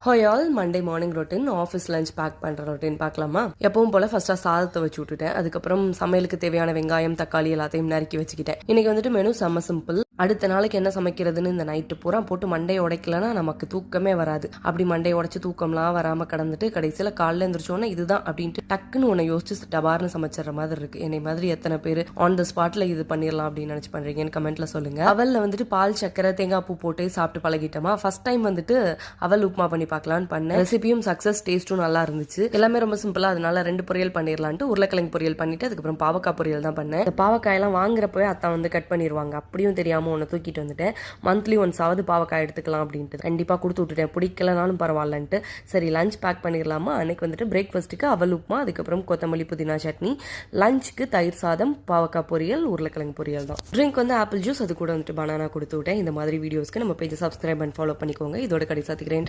Hi all, Monday morning routine, office lunch pack பண்ணுற routine பார்க்கலாமா? எப்பவும் போல் ஃபஸ்ட்டாக சாதத்தை வச்சு விட்டுட்டேன். அதுக்கப்புறம் சமையலுக்கு தேவையான வெங்காயம், தக்காளி எல்லாத்தையும் நறுக்கி வச்சுக்கிட்டேன். இன்னைக்கு வந்துட்டு மெனு செம்ம சிம்பிள். அடுத்த நாளைக்கு என்ன சமைக்கிறதுன்னு இந்த நைட்டு பூரா போட்டு மண்டையை உடைக்கலன்னா நமக்கு தூக்கமே வராது. அப்படி மண்டையை உடைச்சு தூக்கம்லாம் வராமல் கடந்துட்டு கடைசியில் காலையில் எழுந்திரிச்சோன்னா இதுதான் அப்படின்ட்டு டக்குன்னு உன்னை யோசிச்சு டபார்னு சமைச்சிடுற மாதிரி இருக்கு. என்னை மாதிரி எத்தனை பேர் ஆன் த ஸ்பாட்ல இது பண்ணிடலாம் அப்படின்னு நினச்சி பண்ணுறீங்கன்னு கமெண்ட்ல சொல்லுங்க. அவல்ல வந்துட்டு பால், சக்கரை, தேங்காய் பூ போட்டு சாப்பிட்டு பழகிட்டோமா. ஃபர்ஸ்ட் டைம் வந்துட்டு அவல் உப்புமா பண்ணி பார்க்கலான்னு பண்ணேன். ரெசிபியும் சக்ஸஸ், டேஸ்ட்டும் நல்லா இருந்துச்சு. எல்லாமே ரொம்ப சிம்பிளா, அதனால 2 பொரியல் பண்ணிடலான்ட்டு உருளைக்கிழங்கு பொரியல் பண்ணிட்டு அதுக்கப்புறம் பாவக்காய் பொரியல் தான் பண்ணேன். இந்த பாவக்காயெல்லாம் வாங்குறப்பவே அத்தா வந்து கட் பண்ணிடுவாங்க. அப்படியும் தெரியாம ஒன்று தூக்கிட்டு வந்துட்டேன். மந்த்லி ஒன்ஸாவது பாவக்காய் எடுத்துக்கலாம் அப்படின்ட்டு கண்டிப்பாக கொடுத்து விட்டுட்டேன். பிடிக்கலனாலும் பரவாயில்லன்ட்டு. சரி, லஞ்ச் பேக் பண்ணிடலாமா. அன்னைக்கு வந்துட்டு பிரேக்ஃபாஸ்ட்டுக்கு அவல் உப்புமா, அதுக்கப்புறம் கொத்தமல்லி புதினா சட்னி, லஞ்சுக்கு தயிர் சாதம், பாவக்காய் பொரியல், உருளைக்கிழங்கு பொரியல் தான். ட்ரிங்க் வந்து ஆப்பிள் ஜூஸ், அது கூட வந்துட்டு பனானா கொடுத்து விட்டேன். இந்த மாதிரி வீடியோஸ்க்கு நம்ம பேஜை சப்ஸ்கிரைப் அண்ட் ஃபாலோ பண்ணிக்கோங்க. இதோட கடைசி சாத்திக்கிறேன்.